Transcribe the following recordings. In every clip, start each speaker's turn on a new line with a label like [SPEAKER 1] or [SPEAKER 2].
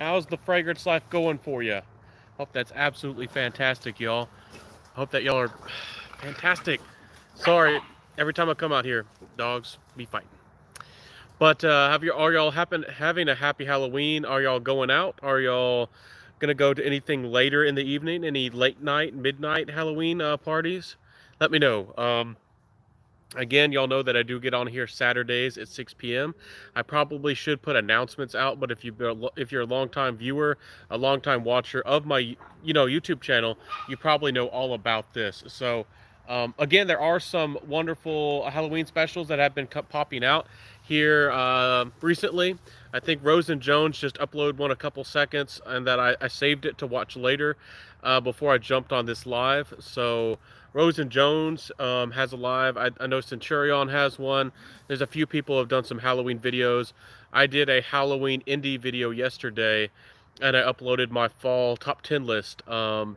[SPEAKER 1] How's the fragrance life going for you? Hope that's absolutely fantastic, y'all. Hope that y'all are fantastic. Sorry, every time I come out here, dogs be fighting. But are y'all having a happy Halloween? Are y'all going out? Are y'all gonna go to anything later in the evening? Any late night, midnight Halloween parties? Let me know. Again, y'all know that I do get on here Saturdays at 6 p.m. I probably should put announcements out, but if you're a longtime viewer, a longtime watcher of my YouTube channel, you probably know all about this. So again, there are some wonderful Halloween specials that have been popping out here recently. I think Rose and Jones just uploaded one a couple seconds, and that I saved it to watch later before I jumped on this live. So Rose and Jones has a live. I know Centurion has one. There's a few people who have done some Halloween videos. I did a Halloween indie video yesterday, and I uploaded my fall top 10 list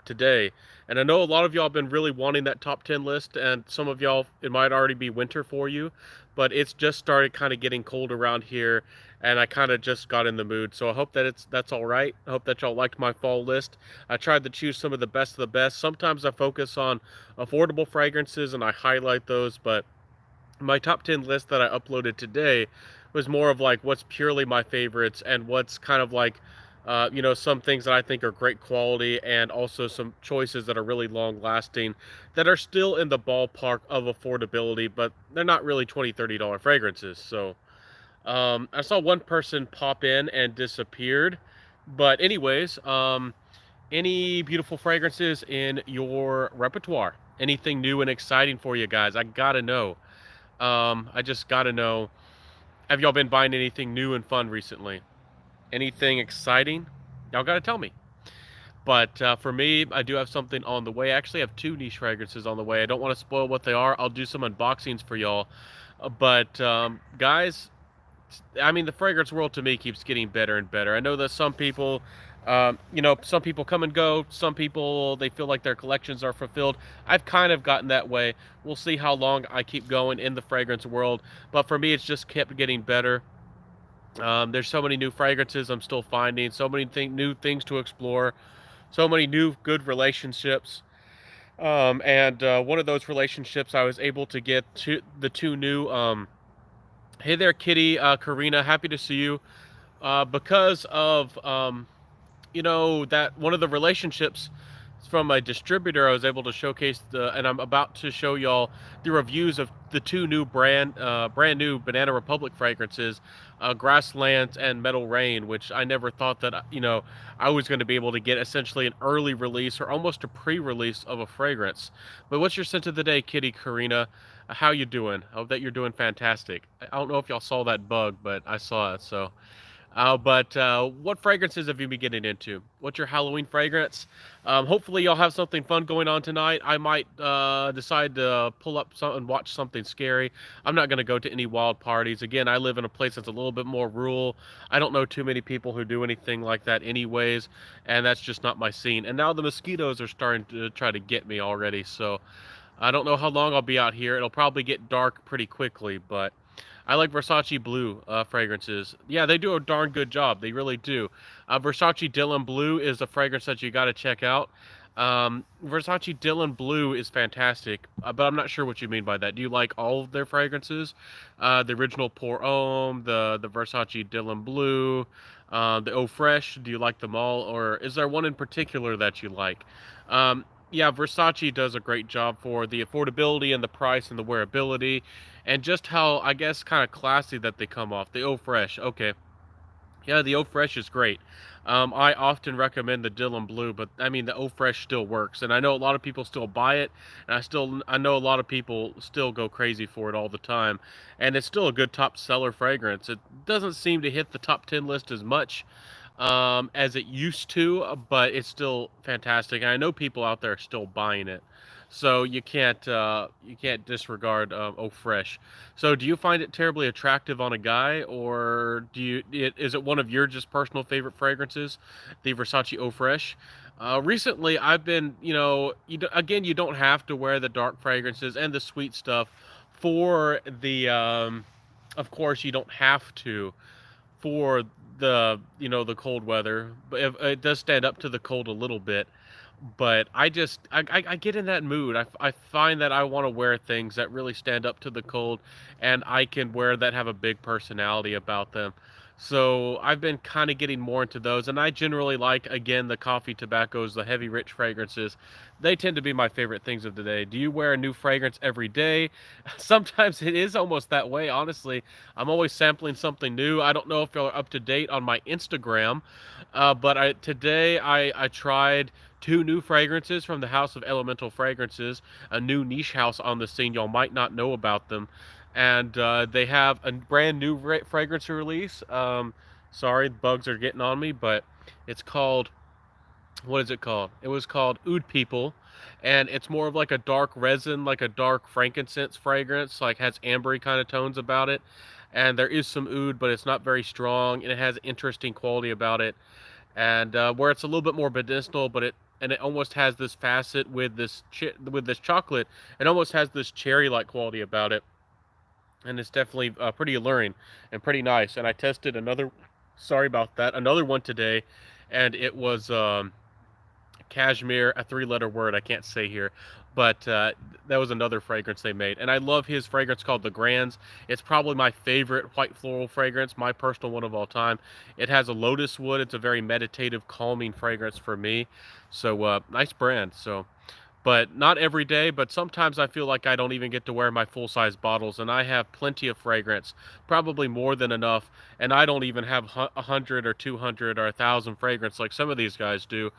[SPEAKER 1] today. And I know a lot of y'all have been really wanting that top 10 list, and some of y'all, it might already be winter for you, but it's just started kind of getting cold around here, and I kind of just got in the mood. So I hope that that's all right. I hope that y'all liked my fall list. I tried to choose some of the best of the best. Sometimes I focus on affordable fragrances and I highlight those, but my top 10 list that I uploaded today was more of like what's purely my favorites and what's kind of like some things that I think are great quality, and also some choices that are really long lasting that are still in the ballpark of affordability, but they're not really $20-$30 fragrances. So I saw one person pop in and disappeared. But anyways, any beautiful fragrances in your repertoire? Anything new and exciting for you guys? I gotta know. I just gotta know. Have y'all been buying anything new and fun recently? Anything exciting? Y'all gotta tell me. But for me, I do have something on the way. I actually have two niche fragrances on the way. I don't want to spoil what they are. I'll do some unboxings for y'all. But guys, I mean, the fragrance world to me keeps getting better and better. I know that some people, some people come and go. Some people, they feel like their collections are fulfilled. I've kind of gotten that way. We'll see how long I keep going in the fragrance world. But for me, it's just kept getting better. There's so many new fragrances I'm still finding. So many new things to explore. So many new good relationships. And one of those relationships, I was able to get the two new. Hey there, Kitty, Karina. Happy to see you. Because of that one of the relationships from a distributor, I was able to showcase and I'm about to show y'all the reviews of the two new brand new Banana Republic fragrances, Grasslands and Metal Rain, which I never thought that I was going to be able to get essentially an early release or almost a pre-release of a fragrance. But what's your scent of the day, Kitty, Karina? How you doing? I hope that you're doing fantastic. I don't know if y'all saw that bug, but I saw it. So but what fragrances have you been getting into? What's your Halloween fragrance? Hopefully, y'all have something fun going on tonight. I might decide to pull up some and watch something scary. I'm not going to go to any wild parties. Again, I live in a place that's a little bit more rural. I don't know too many people who do anything like that, anyways, and that's just not my scene. And now the mosquitoes are starting to try to get me already, so I don't know how long I'll be out here. It'll probably get dark pretty quickly, but I like Versace Blue fragrances. Yeah, they do a darn good job. They really do. Versace Dylan Blue is a fragrance that you got to check out. Versace Dylan Blue is fantastic, but I'm not sure what you mean by that. Do you like all of their fragrances? The original Pour Homme, the Versace Dylan Blue, the Eau Fresh. Do you like them all, or is there one in particular that you like? Yeah, Versace does a great job for the affordability and the price and the wearability, and just how, I guess, kind of classy that they come off. The Eau Fresh, okay. Yeah, the Eau Fresh is great. I often recommend the Dylan Blue, but I mean the Eau Fresh still works, and I know a lot of people still buy it, and I know a lot of people still go crazy for it all the time, and it's still a good top seller fragrance. It doesn't seem to hit the top 10 list as much as it used to, but it's still fantastic. And I know people out there are still buying it, so you can't disregard Oh Fresh. So, do you find it terribly attractive on a guy, or is it one of your just personal favorite fragrances, the Versace Eau Fresh? Recently, I've been, again, you don't have to wear the dark fragrances and the sweet stuff for the. Of course, you don't have to for the the cold weather, but it does stand up to the cold a little bit. But I get in that mood. I find that I want to wear things that really stand up to the cold, and I can wear that have a big personality about them. So I've been kind of getting more into those, and I generally like, again, the coffee tobaccos, the heavy rich fragrances. They tend to be my favorite things of the day. Do you wear a new fragrance every day? Sometimes it is almost that way, honestly. I'm always sampling something new. I don't know if you're up to date on my Instagram, but today I tried two new fragrances from the House of Elemental Fragrances, a new niche house on the scene. Y'all might not know about them. And they have a brand new fragrance release. Sorry, bugs are getting on me, but it's called, what is it called? It was called Oud People, and it's more of like a dark resin, like a dark frankincense fragrance, like has ambery kind of tones about it. And there is some oud, but it's not very strong, and it has interesting quality about it. And where it's a little bit more medicinal, but it almost has this facet with with this chocolate. It almost has this cherry-like quality about it, and it's definitely pretty alluring and pretty nice. And I tested another, sorry about that, another one today, and it was cashmere, a three-letter word I can't say here, but that was another fragrance they made. And I love his fragrance called the Grands. It's probably my favorite white floral fragrance, my personal one of all time. It has a lotus wood. It's a very meditative, calming fragrance for me. So nice brand. So, but not every day, but sometimes I feel like I don't even get to wear my full-size bottles, and I have plenty of fragrance, probably more than enough, and I don't even have 100 or 200 or 1,000 fragrance like some of these guys do.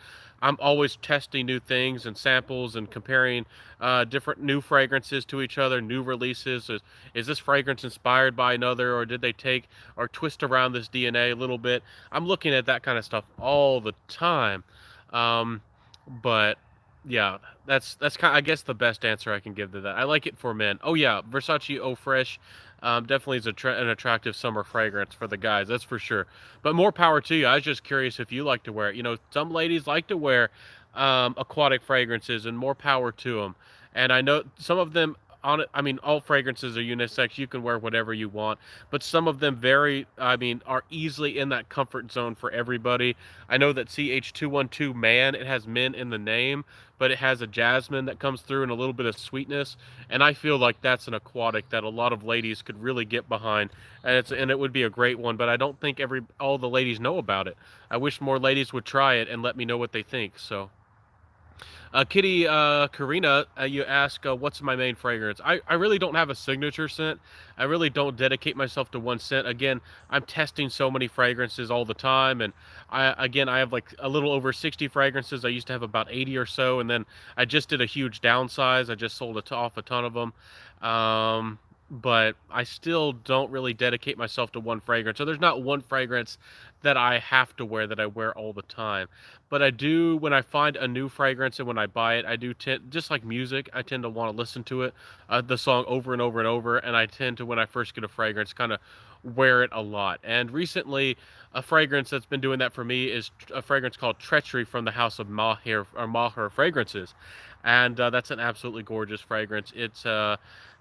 [SPEAKER 1] I'm always testing new things and samples and comparing different new fragrances to each other, new releases. Is this fragrance inspired by another, or did they take or twist around this DNA a little bit? I'm looking at that kind of stuff all the time. Um, but yeah, that's kind, I guess, the best answer I can give to that. I like it for men. Oh yeah, Versace Eau Fresh, definitely is an attractive summer fragrance for the guys. That's for sure. But more power to you. I was just curious if you like to wear it. Some ladies like to wear aquatic fragrances, and more power to them. And I know some of them, on it, I mean, all fragrances are unisex. You can wear whatever you want, but some of them are easily in that comfort zone for everybody. I know that CH212 Man, it has men in the name, but it has a jasmine that comes through and a little bit of sweetness. And I feel like that's an aquatic that a lot of ladies could really get behind, and it would be a great one. But I don't think all the ladies know about it. I wish more ladies would try it and let me know what they think. So. Kitty Karina, you ask, what's my main fragrance? I really don't have a signature scent. I really don't dedicate myself to one scent. Again, I'm testing so many fragrances all the time, and I have like a little over 60 fragrances. I used to have about 80 or so, and then I just did a huge downsize. I just sold off a ton of them. But I still don't really dedicate myself to one fragrance. So there's not one fragrance that I have to wear that I wear all the time. But I do, when I find a new fragrance and when I buy it, I do tend, just like music, I tend to want to listen to it, the song over and over and over. And I tend to, when I first get a fragrance, kind of wear it a lot. And recently, a fragrance that's been doing that for me is a fragrance called Treachery from the House of Maher Fragrances. And that's an absolutely gorgeous fragrance.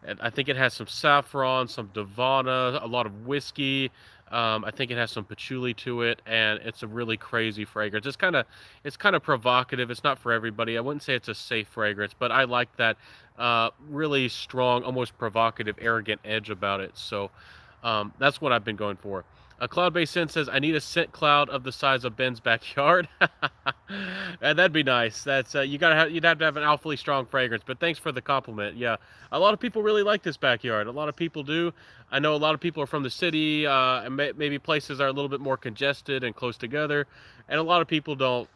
[SPEAKER 1] And I think it has some saffron, some Davana, a lot of whiskey. I think it has some patchouli to it, and it's a really crazy fragrance. It's kind of provocative. It's not for everybody. I wouldn't say it's a safe fragrance, but I like that really strong, almost provocative, arrogant edge about it. So that's what I've been going for. A cloud-based scent says, I need a scent cloud of the size of Ben's backyard. And that'd be nice. That's you'd have to have an awfully strong fragrance. But thanks for the compliment. Yeah, a lot of people really like this backyard. A lot of people do. I know a lot of people are from the city, and maybe places are a little bit more congested and close together, and a lot of people don't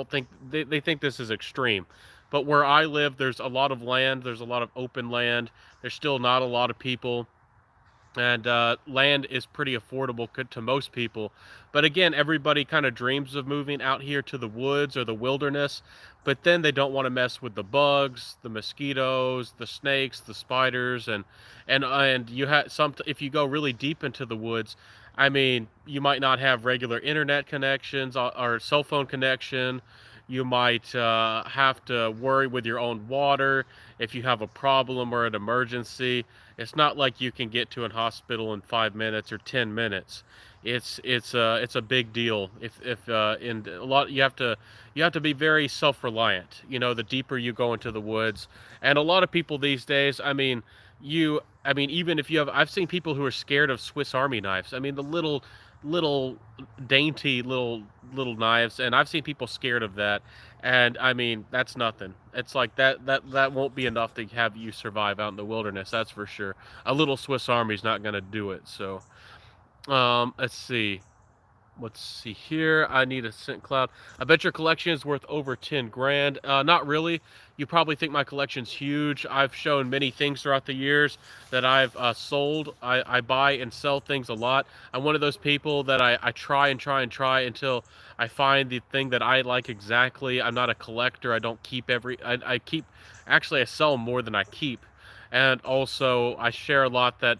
[SPEAKER 1] think they think this is extreme. But where I live, there's a lot of land. There's a lot of open land. There's still not a lot of people, and land is pretty affordable to most people. But again, everybody kind of dreams of moving out here to the woods or the wilderness, but then they don't want to mess with the bugs, the mosquitoes, the snakes, the spiders, and you have some, if you go really deep into the woods, I mean, you might not have regular internet connections or cell phone connection. You might have to worry with your own water if you have a problem or an emergency. It's not like you can get to a hospital in 5 minutes or 10 minutes. it's a big deal. If in a lot you have to be very self-reliant. You know, the deeper you go into the woods, and a lot of people these days, I mean, even if you have, I've seen people who are scared of Swiss Army knives. I mean, the little dainty little knives, and I've seen people scared of that. And I mean, that's nothing. It's like that won't be enough to have you survive out in the wilderness. That's for sure. A little Swiss Army's not going to do it. So, let's see. Let's see here. I need a scent cloud. I bet your collection is worth over 10 grand. Not really. You probably think my collection's huge. I've shown many things throughout the years that I've sold. I buy and sell things a lot. I'm one of those people that I try and try and try until I find the thing that I like exactly. I'm not a collector. I don't keep I keep, actually, I sell more than I keep. And also, I share a lot that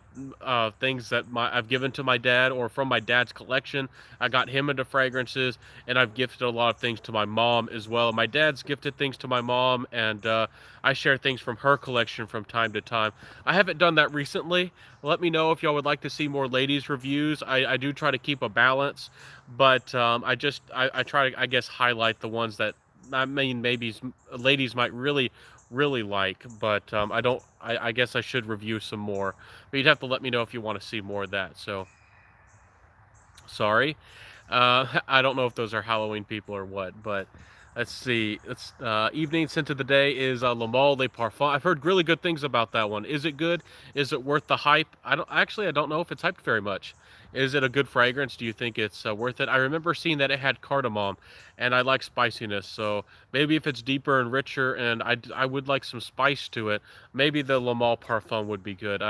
[SPEAKER 1] things that I've given to my dad or from my dad's collection. I got him into fragrances, and I've gifted a lot of things to my mom as well. My dad's gifted things to my mom, and I share things from her collection from time to time. I haven't done that recently. Let me know if y'all would like to see more ladies reviews. I do try to keep a balance, but I try to, I guess, highlight the ones that, I mean, maybe ladies might really like, but I guess I should review some more. But you'd have to let me know if you want to see more of that. So, sorry. I don't know if those are Halloween people or what, but let's see. It's evening scent of the day is Le Male de Parfum. I've heard really good things about that one. Is it good? Is it worth the hype? I don't know if it's hyped very much. Is it a good fragrance? Do you think it's worth it? I remember seeing that it had cardamom, and I like spiciness. So maybe if it's deeper and richer, and I would like some spice to it, maybe the Le Male Parfum would be good.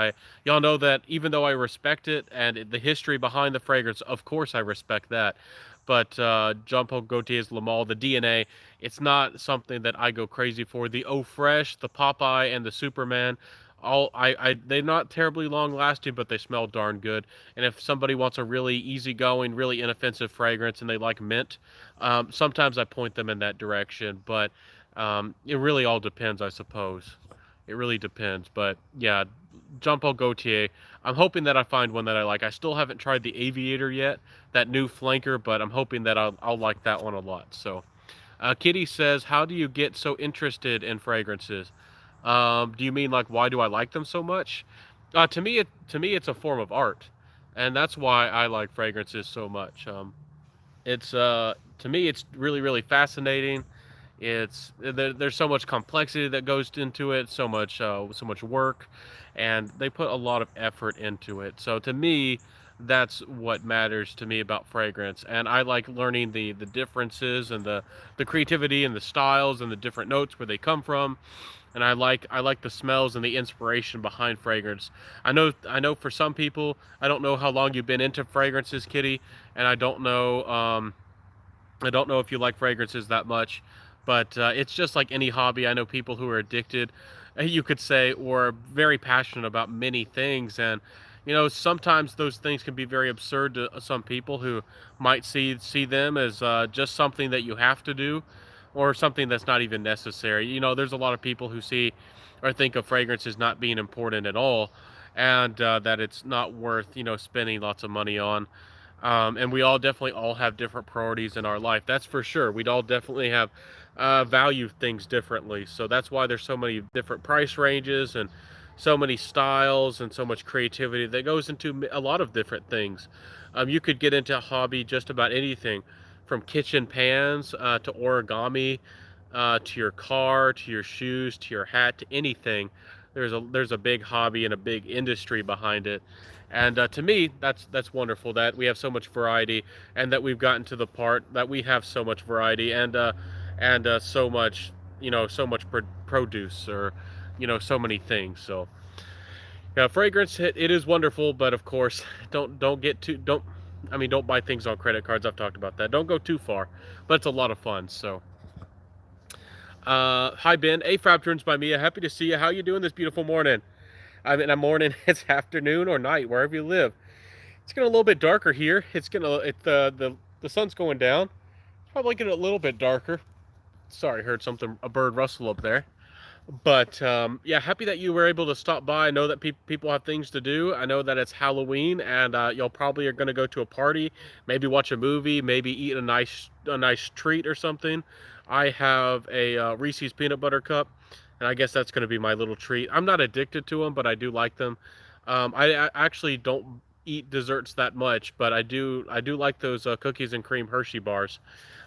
[SPEAKER 1] Y'all know that even though I respect it and the history behind the fragrance, of course I respect that. But Jean-Paul Gaultier's Le Male, the DNA, it's not something that I go crazy for. The Eau Fresh, the Popeye, and the Superman, they're not terribly long lasting, but they smell darn good. And if somebody wants a really easygoing, really inoffensive fragrance and they like mint, sometimes I point them in that direction. But it really all depends, I suppose. It really depends. But yeah, Jean Paul Gaultier. I'm hoping that I find one that I like. I still haven't tried the Aviator yet, that new flanker, but I'm hoping that I'll like that one a lot. So, Kitty says, "How do you get so interested in fragrances? Do you mean like why do I like them so much? To me, it's a form of art, and that's why I like fragrances so much. It's To me, it's really fascinating. There's so much complexity that goes into it, so much work, and they put a lot of effort into it. So to me, that's what matters to me about fragrance, and I like learning the differences and the creativity and the styles and the different notes where they come from. And I like the smells and the inspiration behind fragrance. I know for some people, I don't know how long you've been into fragrances, Kitty, and I don't know if you like fragrances that much, but it's just like any hobby. I know people who are addicted, you could say, or very passionate about many things. And, you know, sometimes those things can be very absurd to some people who might see them as just something that you have to do or something that's not even necessary. You know, there's a lot of people who see or think of fragrances not being important at all, and that it's not worth, you know, spending lots of money on. And we all definitely all have different priorities in our life. That's for sure. We'd all definitely have value things differently. So that's why there's so many different price ranges and so many styles and so much creativity that goes into a lot of different things. You could get into a hobby just about anything, from kitchen pans to origami, to your car, to your shoes, to your hat, to anything. There's a big hobby and a big industry behind it. And to me, that's wonderful that we have so much variety, and that we've gotten to the part that we have so much variety and so much, you know, so much produce, or, you know, so many things. So yeah, fragrance, it is wonderful, but of course, don't get too don't. I mean, don't buy things on credit cards. I've talked about that. Don't go too far, but it's a lot of fun. So, hi Ben, AFAB turns by Mia. Happy to see you. How you doing this beautiful morning? I mean, a morning. It's afternoon or night wherever you live. It's getting a little bit darker here. The sun's going down. Probably getting a little bit darker. Sorry, heard something, a bird rustle up there. But yeah, happy that you were able to stop by. I know that people have things to do. I know that it's Halloween, and y'all probably are going to go to a party, maybe watch a movie, maybe eat a nice treat or something. I have a Reese's peanut butter cup, and I guess that's going to be my little treat. I'm not addicted to them, but I do like them. I actually don't eat desserts that much, but I do like those cookies and cream Hershey bars.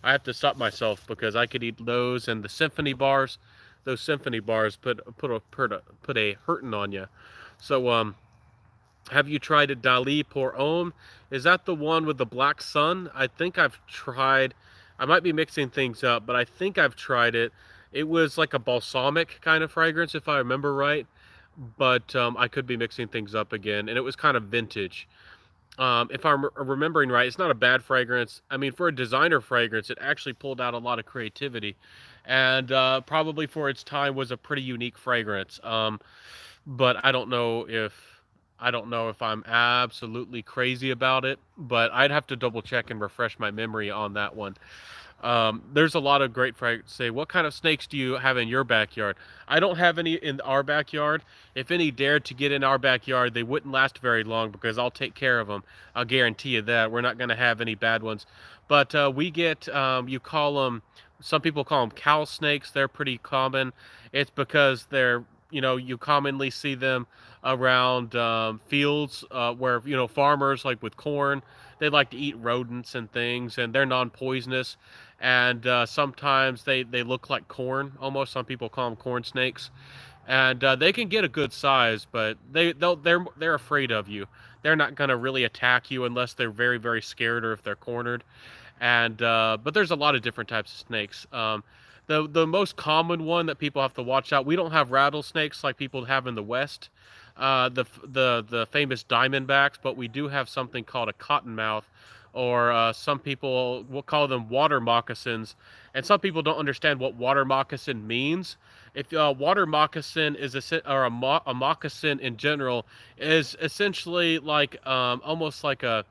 [SPEAKER 1] I have to stop myself because I could eat those and the symphony bars. Those symphony bars put a hurting on you. So have you tried a Dali pour homme? Is that the one with the black sun? I think I've tried. I might be mixing things up, but I think I've tried it. It was like a balsamic kind of fragrance, if I remember right. But I could be mixing things up again, and it was kind of vintage. If I'm remembering right, it's not a bad fragrance. I mean, for a designer fragrance, it actually pulled out a lot of creativity, and probably for its time was a pretty unique fragrance. But I don't know if I'm absolutely crazy about it, but I'd have to double check and refresh my memory on that one. There's a lot of great say, what kind of snakes do you have in your backyard? I don't have any in our backyard. If any dared to get in our backyard, they wouldn't last very long because I'll take care of them. I'll guarantee you that. We're not going to have any bad ones. But we get, you call them, some people call them cow snakes. They're pretty common. It's because you commonly see them around fields where, farmers like with corn, they like to eat rodents and things, and they're non-poisonous, and sometimes they look like corn almost. Some people call them corn snakes, and they can get a good size, but they're afraid of you. They're not going to really attack you unless they're very, very scared or if they're cornered. And but there's a lot of different types of snakes. The most common one that people have to watch out. We don't have rattlesnakes like people have in the West. The famous diamondbacks, but we do have something called a cottonmouth, or some people will call them water moccasins, and some people don't understand what water moccasin means. If water moccasin is a moccasin in general is essentially like almost like a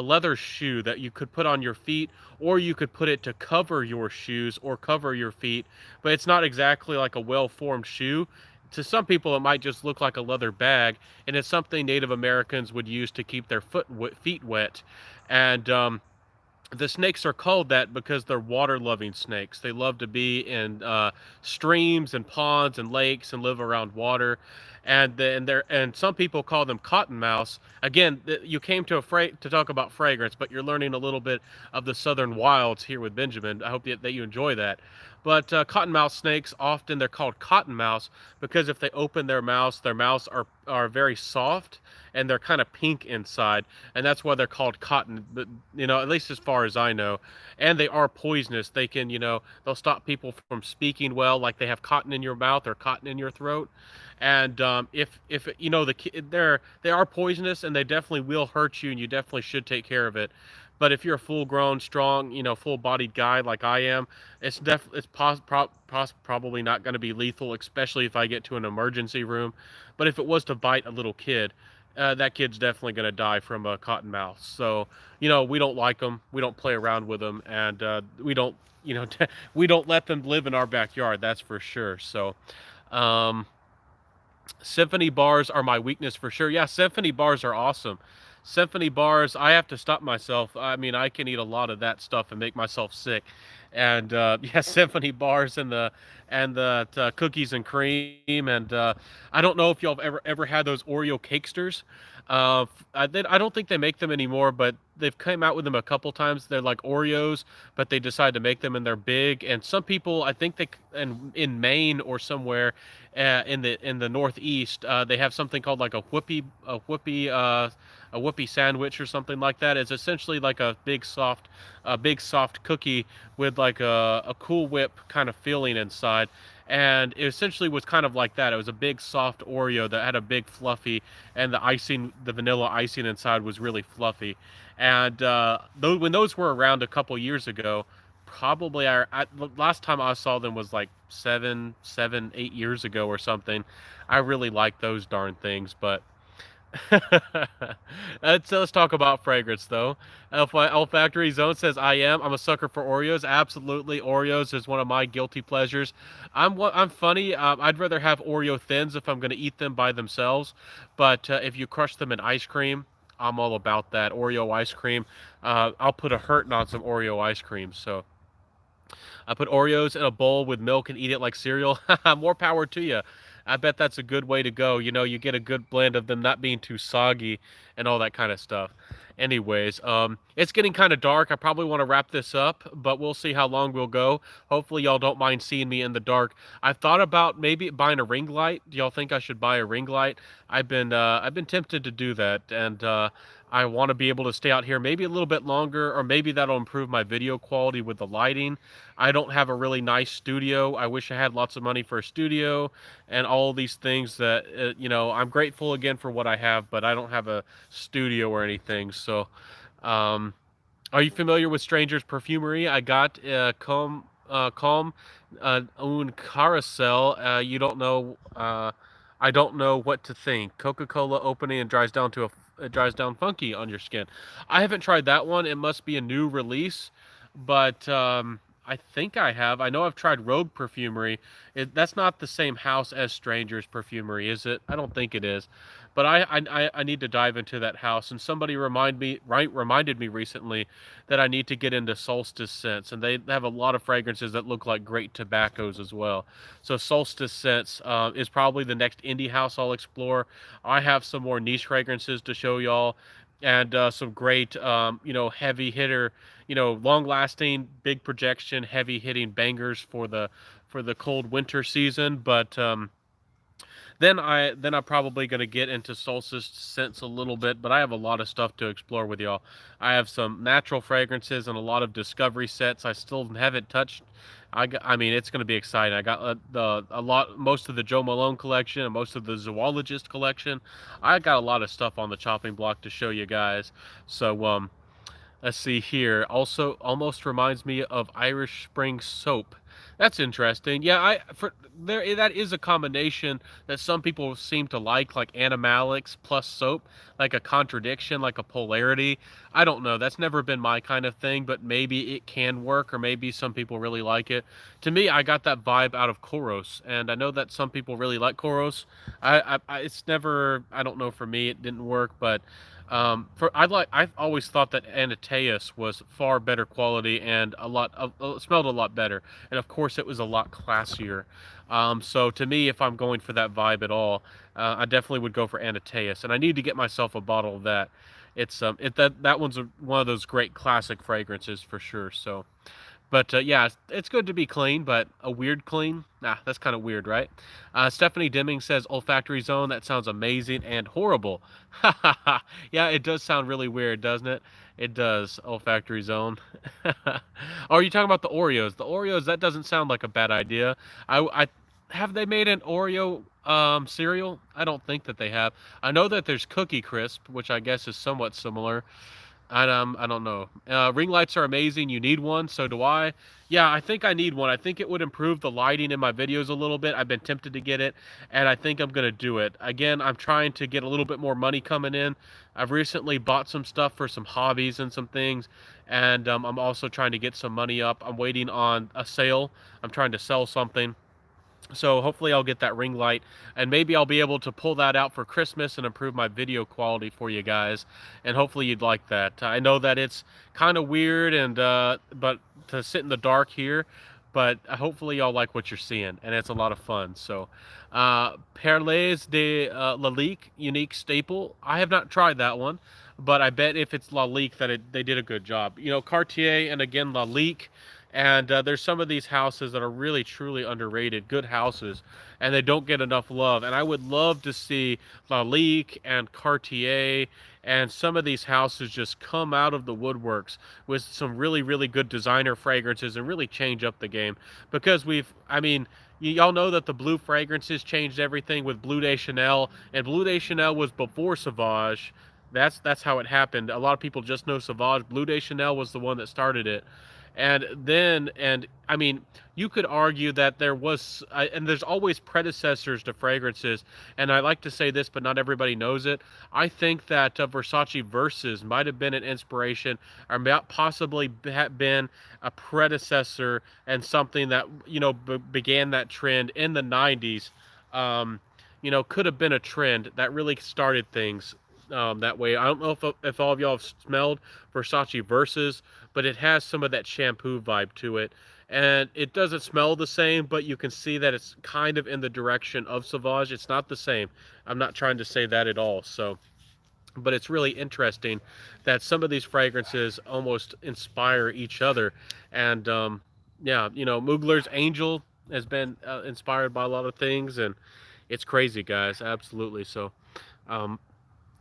[SPEAKER 1] leather shoe that you could put on your feet, or you could put it to cover your shoes or cover your feet, but it's not exactly like a well-formed shoe. To some people, it might just look like a leather bag, and it's something Native Americans would use to keep their feet wet. And the snakes are called that because they're water-loving snakes. They love to be in streams and ponds and lakes and live around water. And some people call them cottonmouths. Again, you came to talk about fragrance, but you're learning a little bit of the southern wilds here with Benjamin. I hope that you enjoy that. But cottonmouth snakes, often they're called cottonmouths because if they open their mouths are very soft, and they're kind of pink inside, and that's why they're called cotton. But at least as far as I know, and they are poisonous. They can, they'll stop people from speaking well, like they have cotton in your mouth or cotton in your throat. And if they are poisonous, and they definitely will hurt you, and you definitely should take care of it. But if you're a full-grown, strong, full-bodied guy like I am, it's probably not going to be lethal, especially if I get to an emergency room. But if it was to bite a little kid, that kid's definitely going to die from a cottonmouth. So, we don't like them. We don't play around with them, and we don't, we don't let them live in our backyard. That's for sure. So, um, symphony bars are my weakness for sure. Yeah, symphony bars are awesome. Symphony bars, I have to stop myself. I mean, I can eat a lot of that stuff and make myself sick. And yeah, symphony bars and the cookies and cream. And I don't know if y'all have ever had those Oreo cakesters. I don't think they make them anymore, but they've come out with them a couple times. They're like Oreos, but they decide to make them and they're big. And some people, I think in Maine or somewhere in the Northeast, they have something called like a whoopie sandwich or something like that. It's essentially like a big soft cookie with like a Cool Whip kind of filling inside. And it essentially was kind of like that. It was a big soft Oreo that had a big fluffy, and the vanilla icing inside was really fluffy. And when those were around a couple years ago, probably the last time I saw them was like 8 years ago or something. I really like those darn things, but Let's talk about fragrance though. Olfactory Zone says I am. I'm a sucker for Oreos. Absolutely, Oreos is one of my guilty pleasures. I'm funny. I'd rather have Oreo thins if I'm going to eat them by themselves, but if you crush them in ice cream, I'm all about that Oreo ice cream. I'll put a hurtin' on some Oreo ice cream. So I put Oreos in a bowl with milk and eat it like cereal. More power to you. I bet that's a good way to go. You know, you get a good blend of them not being too soggy and all that kind of stuff. Anyways, it's getting kind of dark. I probably want to wrap this up, but we'll see how long we'll go. Hopefully, y'all don't mind seeing me in the dark. I've thought about maybe buying a ring light. Do y'all think I should buy a ring light? I've been tempted to do that, and I want to be able to stay out here maybe a little bit longer, or maybe that'll improve my video quality with the lighting. I don't have a really nice studio. I wish I had lots of money for a studio and all these things that, I'm grateful again for what I have, but I don't have a studio or anything. So, um, are you familiar with Stranger's Perfumery? I got Calm un Carousel. You don't know. I don't know what to think. Coca-Cola opening and it dries down funky on your skin. I haven't tried that one. It must be a new release, but I think I have. I know I've tried Rogue Perfumery. That's not the same house as Stranger's Perfumery, is it? I don't think it is. But I need to dive into that house. And somebody reminded me recently that I need to get into Solstice Scents, and they have a lot of fragrances that look like great tobaccos as well. So Solstice Scents is probably the next indie house I'll explore. I have some more niche fragrances to show y'all, and some great, heavy hitter, long lasting, big projection, heavy hitting bangers for the cold winter season. But then I'm probably gonna get into Solstice scents a little bit, but I have a lot of stuff to explore with y'all. I have some natural fragrances and a lot of discovery sets I still haven't touched. I mean, it's gonna be exciting. I got most of the Joe Malone collection and most of the Zoologist collection. I got a lot of stuff on the chopping block to show you guys. So let's see here. Also, almost reminds me of Irish Spring soap. That's interesting. Yeah, I for there that is a combination that some people seem to like animalics plus soap, like a contradiction, like a polarity. I don't know. That's never been my kind of thing, but maybe it can work, or maybe some people really like it. To me, I got that vibe out of Koros, and I know that some people really like Koros. It's never. I don't know. For me, it didn't work, but I've always thought that Anateus was far better quality and smelled a lot better, and of course it was a lot classier. So to me, if I'm going for that vibe at all, I definitely would go for Anateus, and I need to get myself a bottle of that. That one's one of those great classic fragrances for sure. So. But yeah, it's good to be clean, but a weird clean? Nah, that's kind of weird, right? Stephanie Deming says olfactory zone. That sounds amazing and horrible. Ha ha ha. Yeah, it does sound really weird, doesn't it? It does, olfactory zone. Oh, are you talking about the Oreos? The Oreos, that doesn't sound like a bad idea. I have they made an Oreo cereal? I don't think that they have. I know that there's Cookie Crisp, which I guess is somewhat similar. I don't know. Ring lights are amazing. You need one. So do I. Yeah, I think I need one. I think it would improve the lighting in my videos a little bit. I've been tempted to get it, and I think I'm gonna do it. Again, I'm trying to get a little bit more money coming in. I've recently bought some stuff for some hobbies and some things, and I'm also trying to get some money up. I'm waiting on a sale. I'm trying to sell something. So hopefully I'll get that ring light, and maybe I'll be able to pull that out for Christmas and improve my video quality for you guys, and hopefully you'd like that. I know that it's kind of weird and but to sit in the dark here, but hopefully y'all like what you're seeing, and it's a lot of fun. So Perles de Lalique unique staple. I have not tried that one, but I bet if it's Lalique that they did a good job. Cartier and again Lalique. And there's some of these houses that are really truly underrated, good houses, and they don't get enough love. And I would love to see Lalique and Cartier and some of these houses just come out of the woodworks with some really, really good designer fragrances and really change up the game. Because y'all know that the blue fragrances changed everything with Bleu de Chanel, and Bleu de Chanel was before Sauvage. That's how it happened. A lot of people just know Sauvage. Bleu de Chanel was the one that started it. And I mean, you could argue that there was, and there's always predecessors to fragrances. And I like to say this, but not everybody knows it. I think that Versace Verses might have been an inspiration, or possibly been a predecessor and something that began that trend in the '90s. Um, could have been a trend that really started things that way. I don't know if all of y'all have smelled Versace Verses, but it has some of that shampoo vibe to it. And it doesn't smell the same, but you can see that it's kind of in the direction of Sauvage. It's not the same. I'm not trying to say that at all. So, but it's really interesting that some of these fragrances almost inspire each other. And yeah, Mugler's Angel has been inspired by a lot of things, and it's crazy, guys. Absolutely. So, um,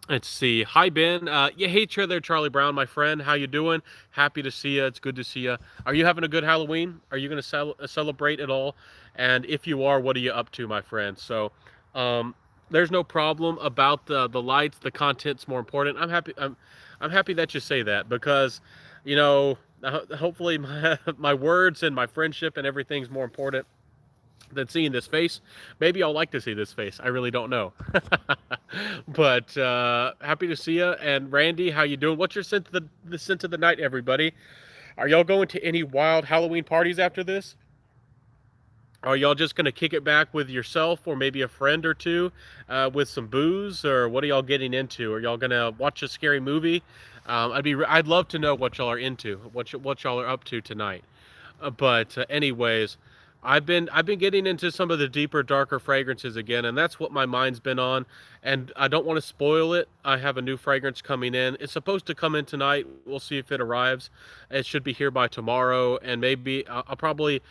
[SPEAKER 1] let's see. Hi, Ben. Yeah, hey, there, Charlie Brown, my friend. How you doing? Happy to see you. It's good to see you. Are you having a good Halloween? Are you going to celebrate at all? And if you are, what are you up to, my friend? So, um, there's no problem about the lights. The content's more important. I'm happy that you say that because, hopefully my words and my friendship and everything's more important than seeing this face. Maybe I'll like to see this face. I really don't know. But happy to see you. And Randy, how you doing? What's your scent of the scent of the night, everybody? Are y'all going to any wild Halloween parties after this? Are y'all just gonna kick it back with yourself or maybe a friend or two with some booze, or what are y'all getting into? Are y'all gonna watch a scary movie? I'd love to know what y'all are into, what y'all are up to tonight. But anyways, I've been getting into some of the deeper, darker fragrances again, and that's what my mind's been on. And I don't want to spoil it. I have a new fragrance coming in. It's supposed to come in tonight. We'll see if it arrives. It should be here by tomorrow, and maybe I'll probably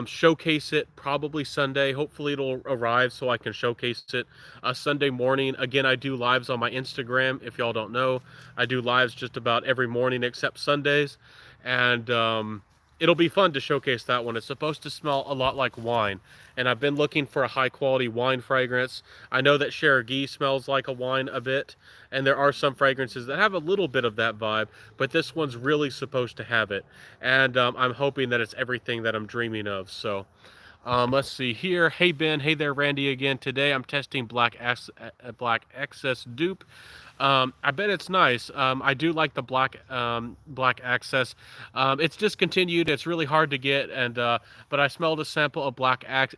[SPEAKER 1] showcase it probably Sunday. Hopefully, it'll arrive so I can showcase it Sunday morning. Again, I do lives on my Instagram. If y'all don't know, I do lives just about every morning except Sundays, and it'll be fun to showcase that one. It's supposed to smell a lot like wine, and I've been looking for a high quality wine fragrance. I know that Cherokee smells like a wine a bit, and there are some fragrances that have a little bit of that vibe, but this one's really supposed to have it, and I'm hoping that it's everything that I'm dreaming of. So let's see here. Hey Ben, hey there Randy again. Today I'm testing Black Excess dupe. I bet it's nice. I do like the black access. It's discontinued. It's really hard to get, and but I smelled a sample of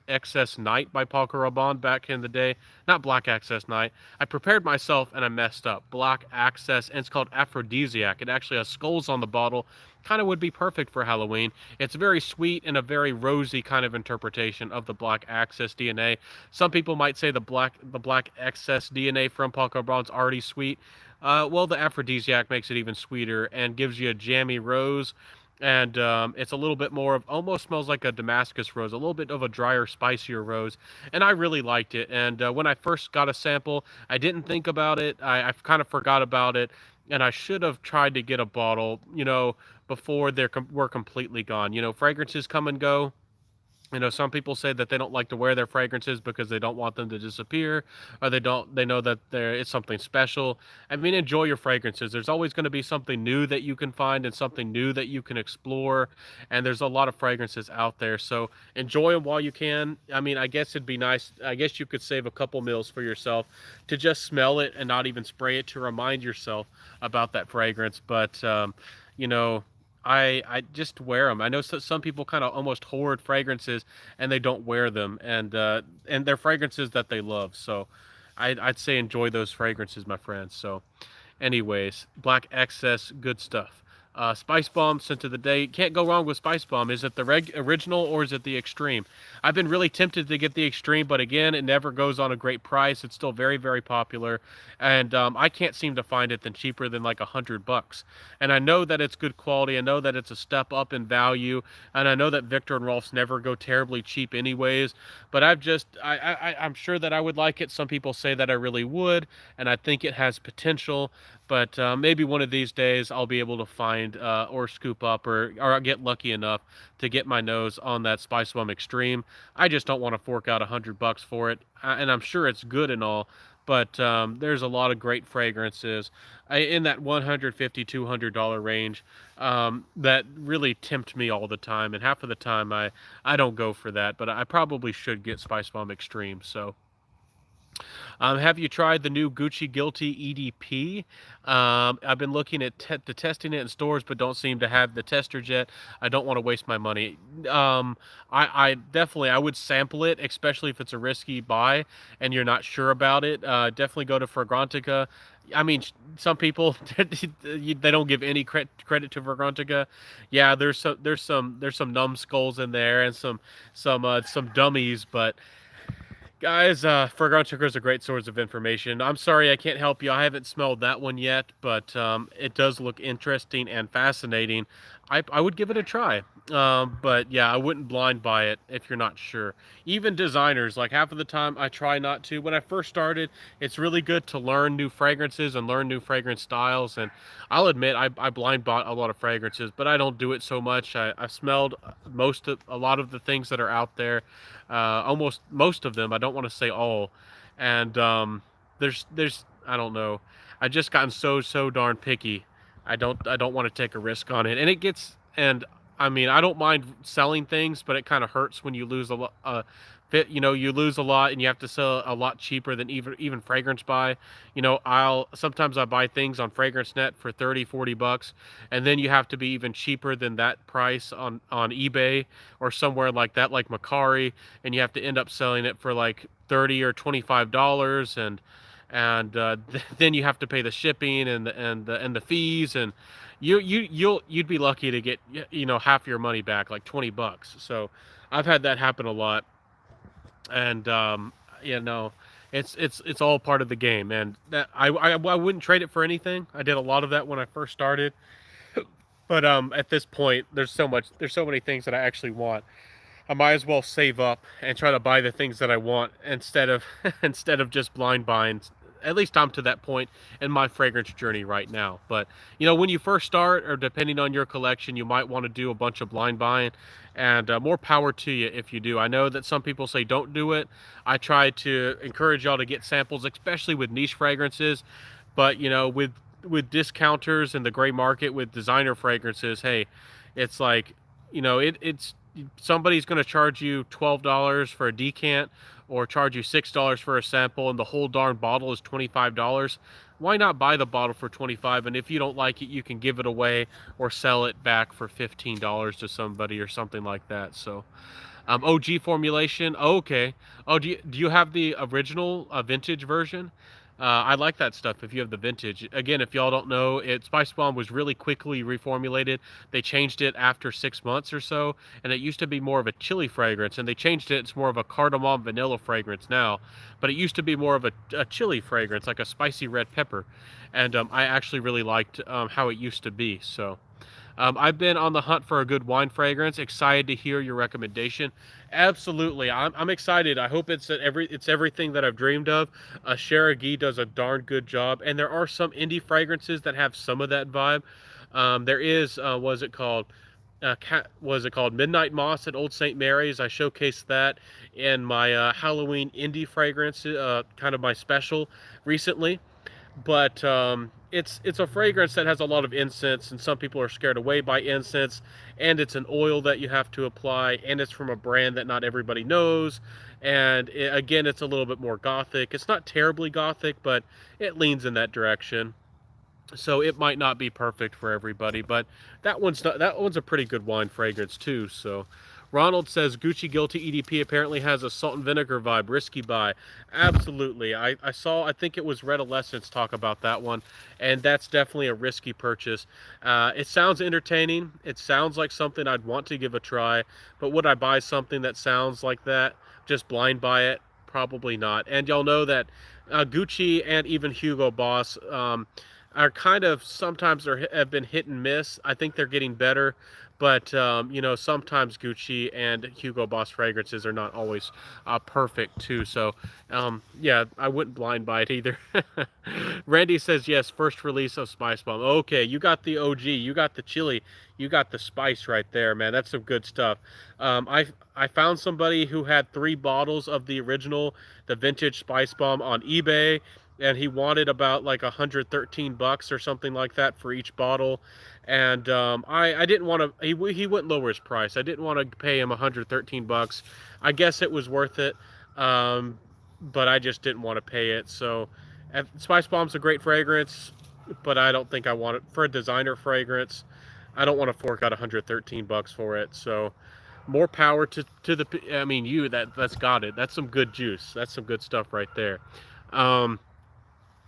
[SPEAKER 1] Excess Night by Paul Rabanne back in the day. Not Black Access Night. I prepared myself and I messed up. Black Access, and it's called Aphrodisiac. It actually has skulls on the bottle. Kind of would be perfect for Halloween. It's very sweet and a very rosy kind of interpretation of the Black Access DNA. Some people might say the black excess DNA from Paul Rabanne's already sweet. Well, the Aphrodisiac makes it even sweeter and gives you a jammy rose. And it's a little bit more of, almost smells like a Damascus rose, a little bit of a drier, spicier rose. And I really liked it. And when I first got a sample, I didn't think about it. I kind of forgot about it. And I should have tried to get a bottle, before were completely gone. Fragrances come and go. Some people say that they don't like to wear their fragrances because they don't want them to disappear, or they know that it's something special. I mean, enjoy your fragrances. There's always going to be something new that you can find and something new that you can explore. And there's a lot of fragrances out there. So enjoy them while you can. I mean, I guess it'd be nice. I guess you could save a couple meals for yourself to just smell it and not even spray it to remind yourself about that fragrance. But, you know, I just wear them. I know some people kind of almost hoard fragrances and they don't wear them, and they're fragrances that they love. So I'd say enjoy those fragrances, my friends. So anyways, Black Excess, good stuff. Spice Bomb, scent of the day. Can't go wrong with Spice Bomb. Is it the original or is it the extreme? I've been really tempted to get the extreme, but again, it never goes on a great price. It's still very, very popular, and I can't seem to find it cheaper than like $100. And I know that it's good quality. I know that it's a step up in value, and I know that Victor and Rolf's never go terribly cheap, anyways. But I'm sure that I would like it. Some people say that I really would, and I think it has potential. But maybe one of these days I'll be able to find or scoop up or get lucky enough to get my nose on that Spice Bomb Extreme. I just don't want to fork out $100 for it, and I'm sure it's good and all. but there's a lot of great fragrances in that $150 to $200 range that really tempt me all the time. And half of the time, I don't go for that, but I probably should get Spice Bomb Extreme. So. Have you tried the new Gucci Guilty EDP? I've been looking at the testing it in stores, but don't seem to have the testers yet. I don't want to waste my money. I definitely I would sample it, especially if it's a risky buy and you're not sure about it. Definitely go to Fragrantica. I mean, some people they don't give any credit to Fragrantica. Yeah, there's some numbskulls in there and some dummies, but guys, Fragrantica is a great source of information. I'm sorry I can't help you. I haven't smelled that one yet, but it does look interesting and fascinating. I would give it a try. But yeah, I wouldn't blind buy it if you're not sure. Even designers, like half of the time, I try not to. When I first started, it's really good to learn new fragrances and learn new fragrance styles. And I'll admit, I blind bought a lot of fragrances, but I don't do it so much. I've smelled a lot of the things that are out there, almost most of them. I don't want to say all, and there's I don't know. I just gotten so darn picky. I don't want to take a risk on it, and it gets and I mean I don't mind selling things, but it kind of hurts when you lose a lot. You lose a lot, and you have to sell a lot cheaper than even fragrance buy. I'll sometimes I buy things on Fragrance Net for 30-40 bucks, and then you have to be even cheaper than that price on eBay or somewhere like that, like Macari, and you have to end up selling it for like 30 or $25, and then you have to pay the shipping and the fees, and you'd be lucky to get half your money back, like 20 bucks. So I've had that happen a lot, and it's all part of the game, and that I wouldn't trade it for anything. I did a lot of that when I first started, but at this point there's so many things that I actually want. I might as well save up and try to buy the things that I want instead of instead of just blind buying. At least I'm to that point in my fragrance journey right now. But when you first start, or depending on your collection, you might want to do a bunch of blind buying, and more power to you if you do. I know that some people say don't do it. I try to encourage y'all to get samples, especially with niche fragrances. But with discounters in the gray market with designer fragrances, hey, it's like it's somebody's going to charge you $12 for a decant, or charge you $6 for a sample, and the whole darn bottle is $25. Why not buy the bottle for 25, and if you don't like it, you can give it away or sell it back for $15 to somebody or something like that. So OG formulation. Oh, okay. Oh, do you have the original vintage version? I like that stuff if you have the vintage. Again, if y'all don't know, Spice Bomb was really quickly reformulated. They changed it after 6 months or so, and it used to be more of a chili fragrance, and they changed it. It's more of a cardamom vanilla fragrance now, but it used to be more of a chili fragrance, like a spicy red pepper, and I actually really liked how it used to be. So. I've been on the hunt for a good wine fragrance. Excited to hear your recommendation. Absolutely, I'm excited. I hope it's everything that I've dreamed of. Cherokee does a darn good job, and there are some indie fragrances that have some of that vibe. There is, was it called? Was it called Midnight Moss at Old St. Mary's? I showcased that in my Halloween indie fragrance, kind of my special recently. But it's a fragrance that has a lot of incense, and some people are scared away by incense, and it's an oil that you have to apply, and it's from a brand that not everybody knows, and again, it's a little bit more gothic. It's not terribly gothic, but it leans in that direction. So it might not be perfect for everybody, but that one's a pretty good wine fragrance too. So Ronald says Gucci Guilty EDP apparently has a salt and vinegar vibe. Risky buy. Absolutely. I think it was Red Adolescence talk about that one, and that's definitely a risky purchase. It sounds entertaining. It sounds like something I'd want to give a try, but would I buy something that sounds like that? Just blind buy it? Probably not. And y'all know that Gucci and even Hugo Boss are kind of sometimes have been hit and miss. I think they're getting better, But sometimes Gucci and Hugo Boss fragrances are not always perfect too. So yeah, I wouldn't blind buy it either. Randy says yes, first release of Spice Bomb. Okay, you got the OG, you got the chili, you got the spice right there, man. That's some good stuff. I found somebody who had 3 bottles of the original, the vintage Spice Bomb on eBay, and he wanted about like $113 or something like that for each bottle. And I didn't want to. He wouldn't lower his price. I didn't want to pay him $113. I guess it was worth it, but I just didn't want to pay it. So, Spice Bomb's a great fragrance, but I don't think I want it for a designer fragrance. I don't want to fork out $113 for it. So, more power to the. I mean, that's got it. That's some good juice. That's some good stuff right there. Um,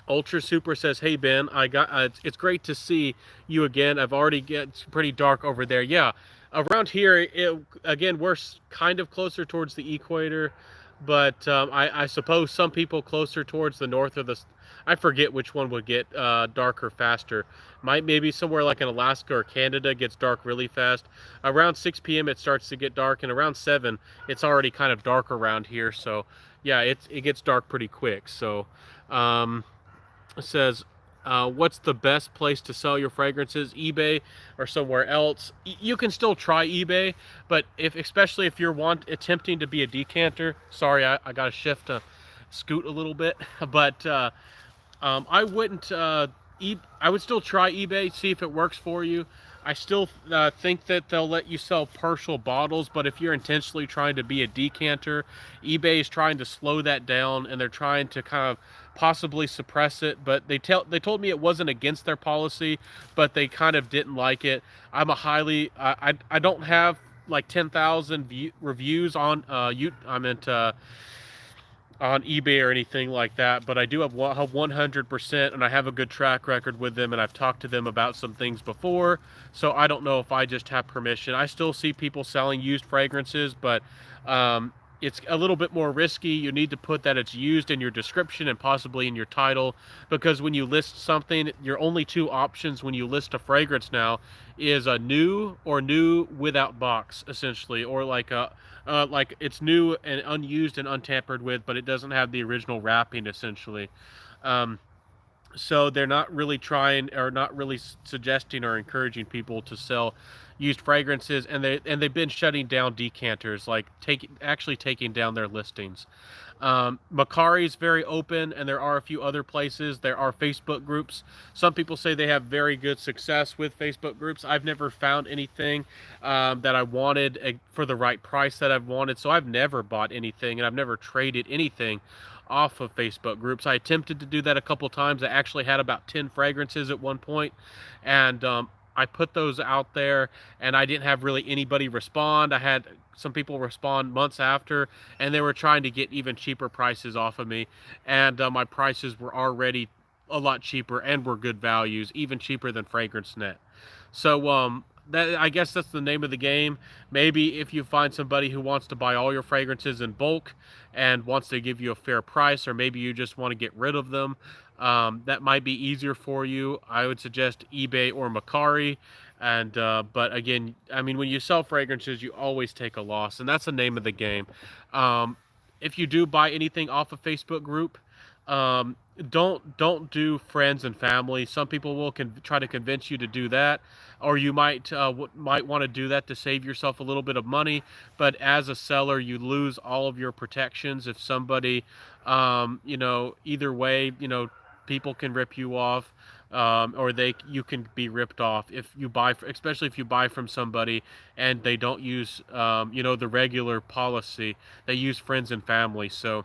[SPEAKER 1] Ultra Super says, "Hey Ben, I got. It's great to see you again. I've already get pretty dark over there. Yeah, around here, again, we're kind of closer towards the equator, but I suppose some people closer towards the north of the. I forget which one would get darker faster. Maybe somewhere like in Alaska or Canada gets dark really fast. Around 6 p.m. it starts to get dark, and around 7 it's already kind of dark around here. So yeah, it gets dark pretty quick. So." Says, what's the best place to sell your fragrances, eBay or somewhere else? You can still try eBay, but especially if you're attempting to be a decanter. Sorry, I got to shift to scoot a little bit, but I wouldn't. I would still try eBay, see if it works for you. I still think that they'll let you sell partial bottles, but if you're intentionally trying to be a decanter, eBay is trying to slow that down, and they're trying to kind of possibly suppress it. But they told me it wasn't against their policy, but they kind of didn't like it. I don't have like 10,000 reviews on on eBay or anything like that, but I do have 100%, and I have a good track record with them, and I've talked to them about some things before, so I don't know if I just have permission. I still see people selling used fragrances, but it's a little bit more risky. You need to put that it's used in your description and possibly in your title, because when you list something, your only 2 options when you list a fragrance now is a new or new without box, essentially, or like it's new and unused and untampered with, but it doesn't have the original wrapping, essentially. So they're not really trying, or not really suggesting or encouraging people to sell used fragrances, and they've been shutting down decanters, like actually taking down their listings. Macari is very open, and there are a few other places. There are Facebook groups. Some people say they have very good success with Facebook groups. I've never found anything that I wanted for the right price that I've wanted, so I've never bought anything, and I've never traded anything off of Facebook groups. I attempted to do that a couple times. I actually had about 10 fragrances at one point, and I put those out there, and I didn't have really anybody respond. I had some people respond months after, and they were trying to get even cheaper prices off of me, and my prices were already a lot cheaper and were good values, even cheaper than FragranceNet. So I guess that's the name of the game. Maybe if you find somebody who wants to buy all your fragrances in bulk and wants to give you a fair price, or maybe you just want to get rid of them, that might be easier for you. I would suggest eBay or Macari. And but again, I mean, when you sell fragrances, you always take a loss, and that's the name of the game. If you do buy anything off a Facebook group, don't do friends and family. Some people will try to convince you to do that, or you might want to do that to save yourself a little bit of money. But as a seller, you lose all of your protections if somebody, either way, people can rip you off, or you can be ripped off if you buy, especially if you buy from somebody and they don't use, the regular policy. They use friends and family, so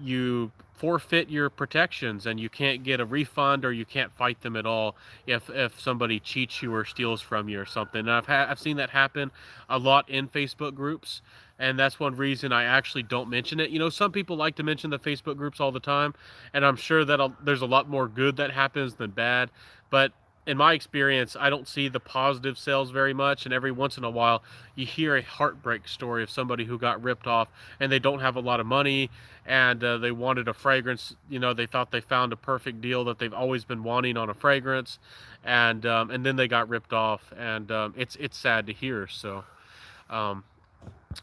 [SPEAKER 1] you forfeit your protections, and you can't get a refund, or you can't fight them at all if somebody cheats you or steals from you or something. And I've seen that happen a lot in Facebook groups, and that's one reason I actually don't mention it. Some people like to mention the Facebook groups all the time, and I'm sure that there's a lot more good that happens than bad, but in my experience, I don't see the positive sales very much. And every once in a while, you hear a heartbreak story of somebody who got ripped off and they don't have a lot of money and they wanted a fragrance. They thought they found a perfect deal that they've always been wanting on a fragrance, and then they got ripped off, and it's sad to hear. So. Um,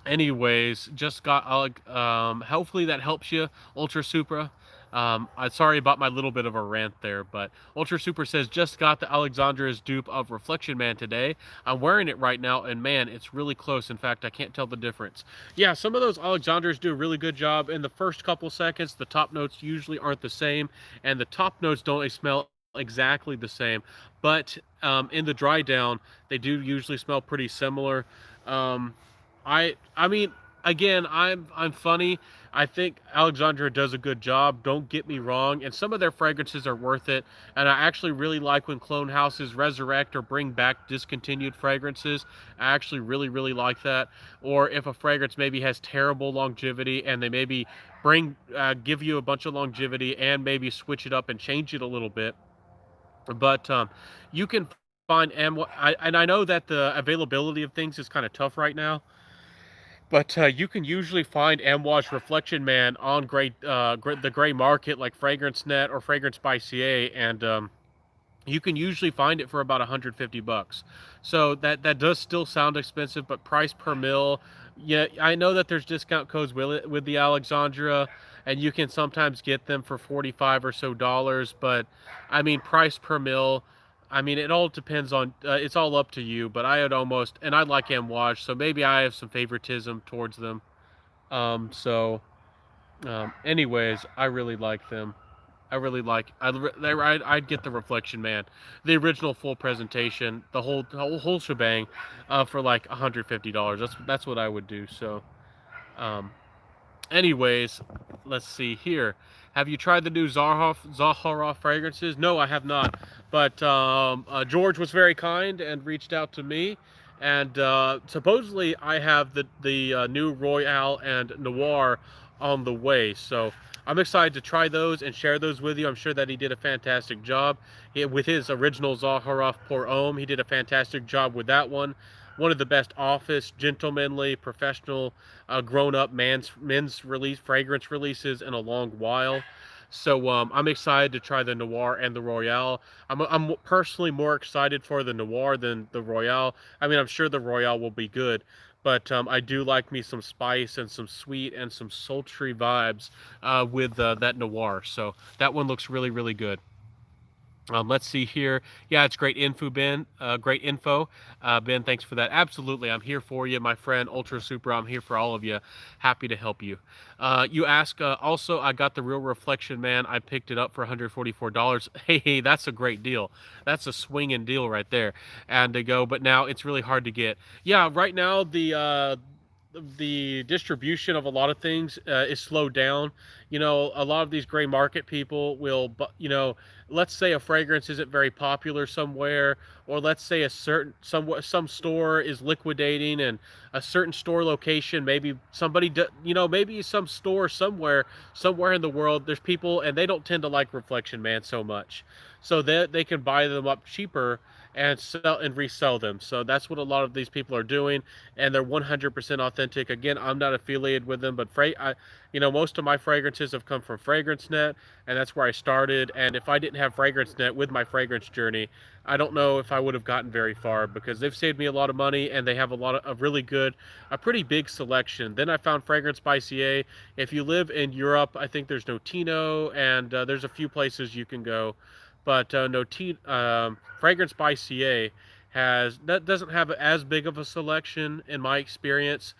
[SPEAKER 1] Anyways, just got hopefully that helps you, Ultra Supra. I'm sorry about my little bit of a rant there, but Ultra Super says, just got the Alexandra's dupe of Reflection Man today. I'm wearing it right now, and man, it's really close. In fact, I can't tell the difference. Yeah, some of those Alexandras do a really good job. In the first couple seconds, the top notes usually aren't the same, and the top notes don't smell exactly the same, but in the dry down, they do usually smell pretty similar. Um, I mean, again, I'm funny. I think Alexandra does a good job. Don't get me wrong, and some of their fragrances are worth it. And I actually really like when clone houses resurrect or bring back discontinued fragrances. I actually really like that. Or if a fragrance maybe has terrible longevity and they maybe give you a bunch of longevity and maybe switch it up and change it a little bit. But you can find, and I know that the availability of things is kind of tough right now, but you can usually find Amouage Reflection Man on the gray market, like Fragrance Net or Fragrance by CA, and you can usually find it for about 150 bucks. So that does still sound expensive, but price per mil, yeah, I know that there's discount codes with the Alexandra, and you can sometimes get them for 45 or so dollars. But I mean, price per mil, I mean, it all depends on. It's all up to you. But and I like Amouage, so maybe I have some favoritism towards them. Anyways, I really like them. I really like. I'd get the Reflection Man, the original full presentation, the whole shebang, for like $150. That's what I would do. So, um, anyways, let's see here. Have you tried the new Zaharoff fragrances? No, I have not. But George was very kind and reached out to me, and supposedly I have the new Royale and Noir on the way. So I'm excited to try those and share those with you. I'm sure that he did a fantastic job with his original Zaharoff Pour Homme. He did a fantastic job with that one. One of the best office, gentlemanly, professional, grown-up men's fragrance releases in a long while. So I'm excited to try the Noir and the Royale. I'm personally more excited for the Noir than the Royale. I mean, I'm sure the Royale will be good, but I do like me some spice and some sweet and some sultry vibes with that Noir. So that one looks really good. Let's see here. Yeah, it's great info, Ben. Great info. Ben, thanks for that. Absolutely. I'm here for you, my friend. Ultra Super. I'm here for all of you. Happy to help you. You ask, also, I got the Real Reflection Man. I picked it up for $144. Hey, that's a great deal. That's a swinging deal right there. And to go, but now it's really hard to get. Yeah, right now, the distribution of a lot of things is slowed down. A lot of these gray market people will, let's say a fragrance isn't very popular somewhere, or let's say some store is liquidating, and a certain store location, maybe maybe some store somewhere in the world, there's people and they don't tend to like Reflection Man so much, so that they can buy them up cheaper and sell and resell them. So that's what a lot of these people are doing, and they're 100% authentic. Again, I'm not affiliated with them, but most of my fragrances have come from Fragrance Net, and that's where I started. And if I didn't have Fragrance Net with my fragrance journey, I don't know if I would have gotten very far, because they've saved me a lot of money, and they have a really good, a pretty big selection. Then I found Fragrance by CA. If you live in Europe, I think there's Notino, and there's a few places you can go. But Fragrance by CA doesn't have as big of a selection in my experience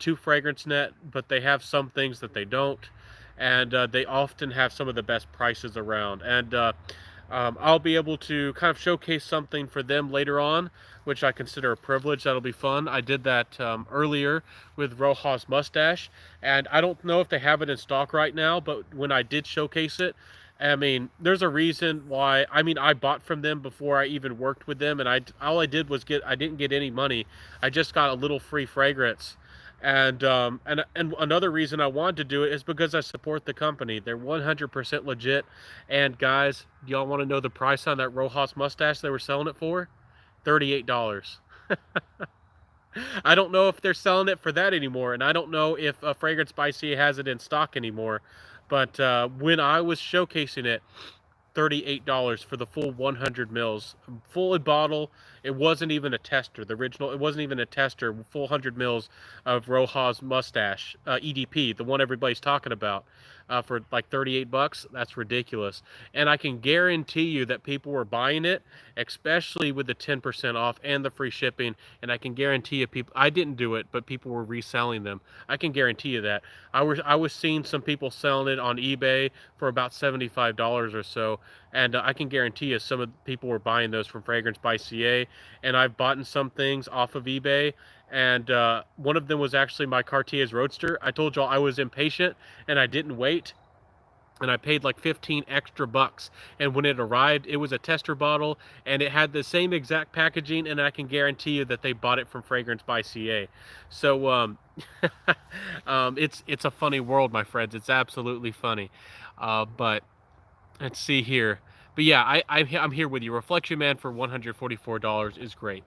[SPEAKER 1] to Fragrance Net, but they have some things that they don't, and they often have some of the best prices around. And I'll be able to kind of showcase something for them later on, which I consider a privilege. That'll be fun. I did that earlier with Rojas Mustache, and I don't know if they have it in stock right now, but when I did showcase it, I mean, there's a reason why. I mean, I bought from them before I even worked with them, and all I did was I didn't get any money. I just got a little free fragrance, And another reason I wanted to do it is because I support the company. They're 100% legit. And guys, y'all want to know the price on that Rojas mustache they were selling it for? $38. I don't know if they're selling it for that anymore, and I don't know if Fragrance by Sea has it in stock anymore. But when I was showcasing it, $38 for the full 100 mils, fully bottle. It wasn't even a tester. The original, it wasn't even a tester. Full 100 mils of Rojas Mustache EDP, the one everybody's talking about, for like 38 bucks. That's ridiculous. And I can guarantee you that people were buying it, especially with the 10% off and the free shipping. And I can guarantee you, people. I didn't do it, but people were reselling them. I can guarantee you that. I was seeing some people selling it on eBay for about $75 or so, and I can guarantee you some of the people were buying those from Fragrance by CA. And I've bought some things off of eBay, and one of them was actually my Cartier's Roadster. I told y'all I was impatient and I didn't wait, and I paid like 15 extra bucks. And when it arrived, it was a tester bottle, and it had the same exact packaging, and I can guarantee you that they bought it from Fragrance by CA. So it's a funny world, my friends. It's absolutely funny. But let's see here. But yeah, I'm here with you. Reflection Man for $144 is great.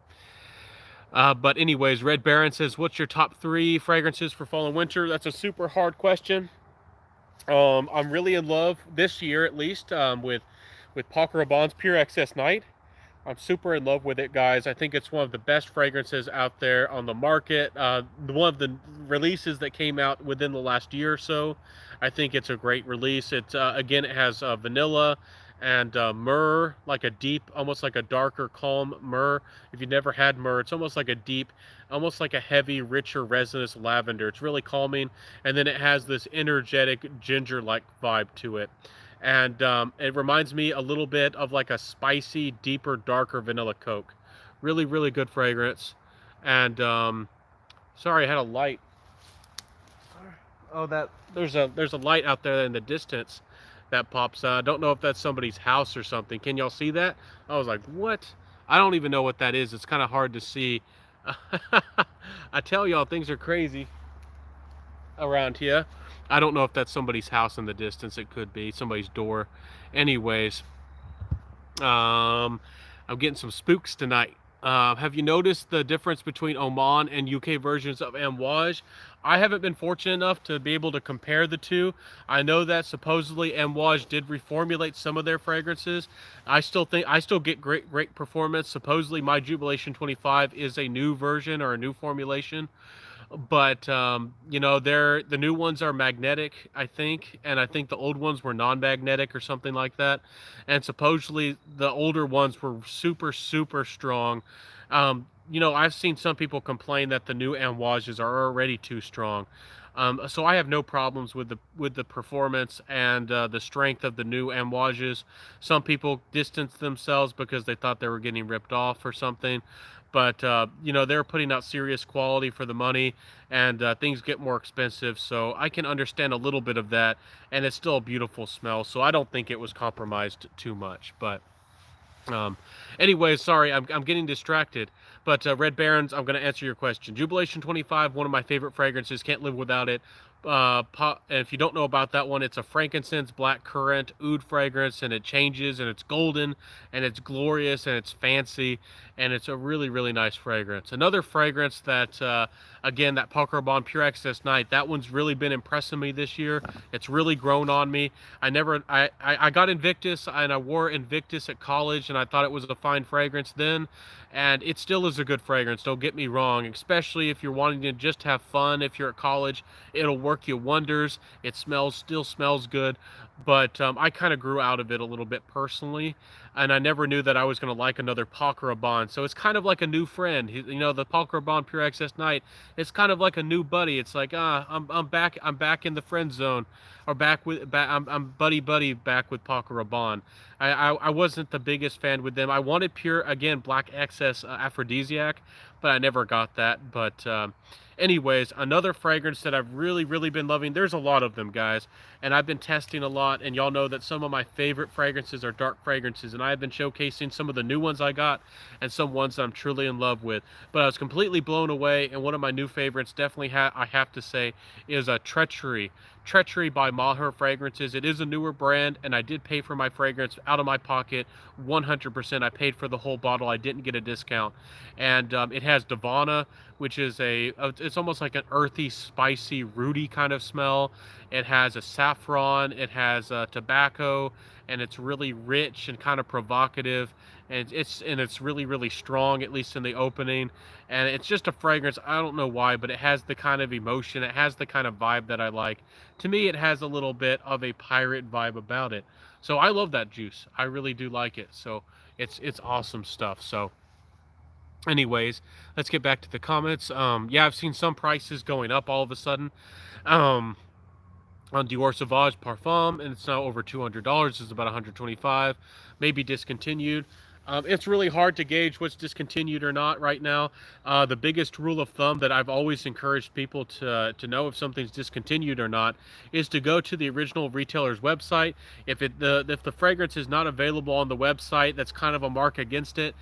[SPEAKER 1] But anyways, Red Baron says, what's your top 3 fragrances for fall and winter? That's a super hard question. I'm really in love this year, at least, with Paco Rabanne's Pure Excess Night. I'm super in love with it, guys. I think it's one of the best fragrances out there on the market. One of the releases that came out within the last year or so. I think it's a great release. It's again, it has vanilla and myrrh, like a deep, almost like a darker, calm myrrh. If you've never had myrrh, it's almost like a deep, almost like a heavy, richer, resinous lavender. It's really calming, and then it has this energetic ginger-like vibe to it. And it reminds me a little bit of like a spicy, deeper, darker vanilla Coke. Really, really good fragrance. And sorry, I had a light. Oh, that there's a light out there in the distance that pops out. I don't know if that's somebody's house or something. Can y'all see that? I was like, what? I don't even know what that is. It's kind of hard to see. I tell y'all, things are crazy around here. I don't know if that's somebody's house in the distance. It could be somebody's door. Anyways, I'm getting some spooks tonight. Have you noticed the difference between Oman and UK versions of Amouage? I haven't been fortunate enough to be able to compare the two. I know that supposedly Amouage did reformulate some of their fragrances. I still get great performance. Supposedly my Jubilation 25 is a new version or a new formulation. But you know, the new ones are magnetic, I think, and I think the old ones were non-magnetic or something like that. And supposedly the older ones were super, super strong. You know, I've seen some people complain that the new Amouages are already too strong. So I have no problems with the performance and the strength of the new Amouages. Some people distanced themselves because they thought they were getting ripped off or something. But you know, they're putting out serious quality for the money, and things get more expensive. So I can understand a little bit of that, and it's still a beautiful smell. So I don't think it was compromised too much. But anyways, sorry, I'm getting distracted. But Red Barons, I'm going to answer your question. Jubilation 25, one of my favorite fragrances. Can't live without it. And if you don't know about that one, it's a frankincense black currant oud fragrance, and it changes, and it's golden, and it's glorious, and it's fancy, and it's a really, really nice fragrance. Another fragrance that again, that Paco Rabanne Pure Excess Night, that one's really been impressing me this year. It's really grown on me. I got Invictus, and I wore Invictus at college, and I thought it was a fine fragrance then, and it still is a good fragrance, don't get me wrong, especially if you're wanting to just have fun. If you're at college, it'll work you wonders. It still smells good, but I kind of grew out of it a little bit personally, and I never knew that I was going to like another Paco Rabanne. So it's kind of like a new friend. You know, the Paco Rabanne Pure Excess Night, it's kind of like a new buddy. It's like, I'm back in the friend zone, or I'm buddy back with Paco Rabanne. I wasn't the biggest fan with them. I wanted Pure, again, Black Excess Aphrodisiac, but I never got that. But anyways, another fragrance that I've really been loving. There's a lot of them, guys, and I've been testing a lot. And y'all know that some of my favorite fragrances are dark fragrances, and I have been showcasing some of the new ones I got and some ones that I'm truly in love with. But I was completely blown away, and one of my new favorites, definitely I have to say, is a Treachery. Treachery by Maher Fragrances. It is a newer brand, and I did pay for my fragrance out of my pocket 100%. I paid for the whole bottle. I didn't get a discount. And it has Divana, which is it's almost like an earthy, spicy, rooty kind of smell. It has a saffron, it has tobacco, and it's really rich and kind of provocative. And it's really strong, at least in the opening. And it's just a fragrance. I don't know why, but it has the kind of emotion, it has the kind of vibe that I like. To me, it has a little bit of a pirate vibe about it. So I love that juice. I really do like it. So it's awesome stuff. So anyways, let's get back to the comments. Yeah, I've seen some prices going up all of a sudden. Um, on Dior Sauvage Parfum, and it's now over $200. It's about 125, maybe discontinued. It's really hard to gauge what's discontinued or not right now. The biggest rule of thumb that I've always encouraged people to know if something's discontinued or not is to go to the original retailer's website. If the fragrance is not available on the website, that's kind of a mark against it.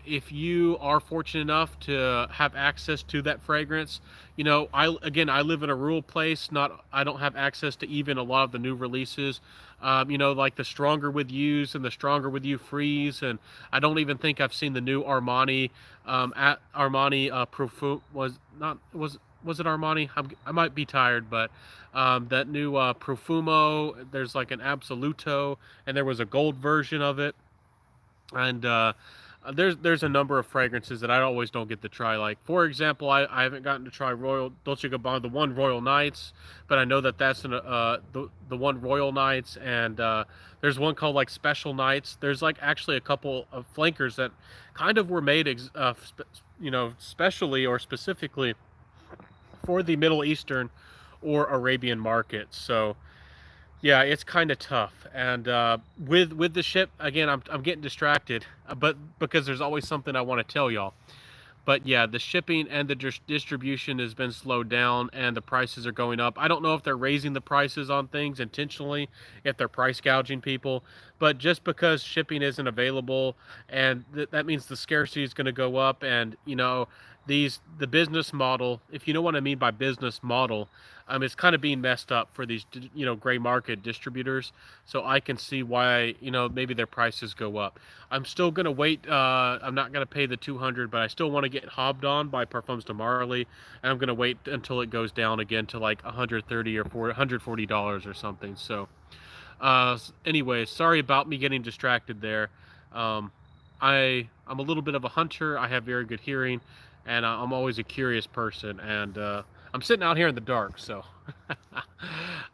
[SPEAKER 1] If you are fortunate enough to have access to that fragrance, you know, I live in a rural place. I don't have access to even a lot of the new releases. You know, like the Stronger With Yous and the Stronger With You Freeze, and I don't even think I've seen the new Armani. At Armani Profumo was it Armani? I might be tired, but that new Profumo. There's like an Absoluto, and there was a gold version of it, and there's a number of fragrances that I always don't get to try. Like, for example, I haven't gotten to try Royal Dolce & Gabbana, the one Royal Nights, but I know that that's the one Royal Nights, and there's one called like Special Nights. There's like actually a couple of flankers that kind of were made you know, specially or specifically for the Middle Eastern or Arabian markets. So yeah, it's kind of tough, and with the ship again, I'm getting distracted, but because there's always something I want to tell y'all. But yeah, the shipping and the distribution has been slowed down, and the prices are going up. I don't know if they're raising the prices on things intentionally, if they're price gouging people, but just because shipping isn't available, and that means the scarcity is going to go up, and you know, the business model, if you know what I mean by business model, it's kind of being messed up for these, you know, gray market distributors. So I can see why, you know, maybe their prices go up. I'm still gonna wait. I'm not gonna pay the 200, but I still want to get Hobbed On by Parfums de Marly, and I'm gonna wait until it goes down again to like 130 or $140 or something. So, anyway, sorry about me getting distracted there. Um, I'm a little bit of a hunter. I have very good hearing, and I'm always a curious person, and I'm sitting out here in the dark. So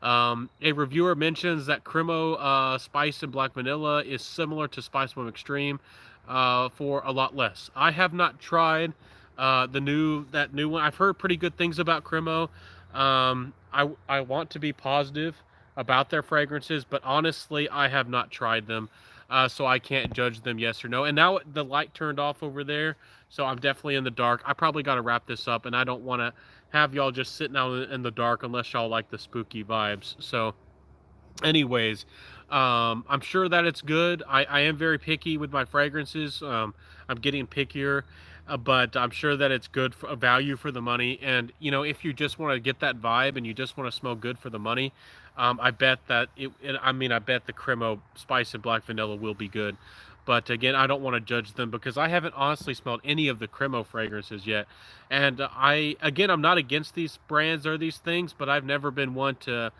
[SPEAKER 1] a reviewer mentions that Cremo Spice and Black Vanilla is similar to Spice Bomb Extreme for a lot less. I have not tried that new one. I've heard pretty good things about Cremo. I want to be positive about their fragrances, but honestly, I have not tried them. So I can't judge them yes or no. And now the light turned off over there, so I'm definitely in the dark. I probably got to wrap this up, and I don't want to have y'all just sitting out in the dark unless y'all like the spooky vibes. So anyways, I'm sure that it's good. I am very picky with my fragrances. I'm getting pickier, but I'm sure that it's good for a value for the money. And you know, if you just want to get that vibe and you just want to smell good for the money, I bet that I bet the Cremo Spice and Black Vanilla will be good. But again, I don't want to judge them because I haven't honestly smelled any of the Cremo fragrances yet. And I'm not against these brands or these things, but I've never been one to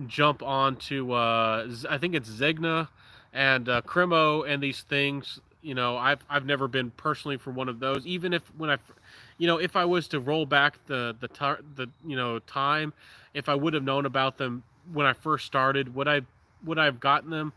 [SPEAKER 1] jump on to I think it's Zegna and Cremo and these things. You know, I've never been personally for one of those. Even if if I was to roll back the time, if I would have known about them when I first started, would I have gotten them?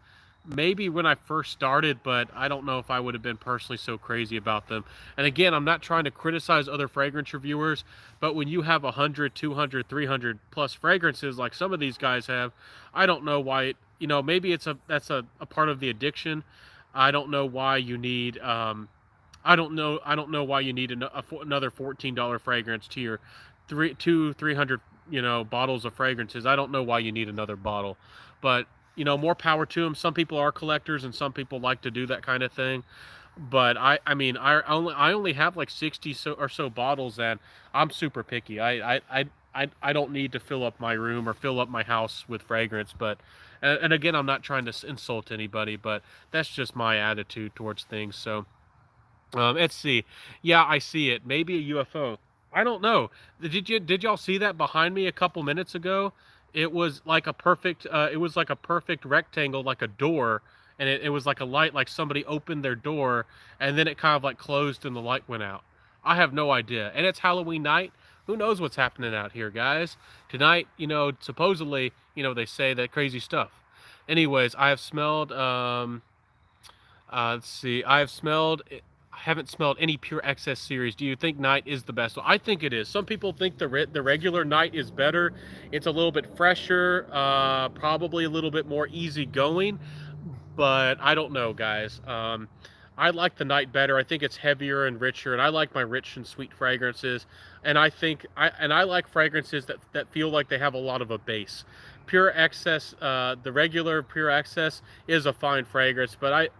[SPEAKER 1] Maybe when I first started, but I don't know if I would have been personally so crazy about them. And again, I'm not trying to criticize other fragrance reviewers, but when you have 100, 200, 300 plus fragrances like some of these guys have, I don't know why, maybe that's a part of the addiction. I don't know why you need I don't know why you need another $14 fragrance to your 300 bottles of fragrances. I don't know why you need another bottle, but more power to them. Some people are collectors, and some people like to do that kind of thing. But I mean, I only have like 60 or so bottles, and I'm super picky. I don't need to fill up my room or fill up my house with fragrance. But and again, I'm not trying to insult anybody, but that's just my attitude towards things. So let's see. Yeah, I see it. Maybe a UFO. I don't know. Did y'all see that behind me a couple minutes ago? It was like a perfect. It was like a perfect rectangle, like a door, and it was like a light, like somebody opened their door, and then it kind of like closed and the light went out. I have no idea. And it's Halloween night. Who knows what's happening out here, guys? Tonight, supposedly, they say that crazy stuff. Anyways, I have smelled. Let's see. I haven't smelled any Pure Excess series. Do you think Night is the best? Well, I think it is. Some people think the regular Night is better. It's a little bit fresher, probably a little bit more easygoing, but I don't know, guys. I like the Night better. I think it's heavier and richer, and I like my rich and sweet fragrances. And I like fragrances that feel like they have a lot of a base. Pure Excess, the regular Pure Excess is a fine fragrance, but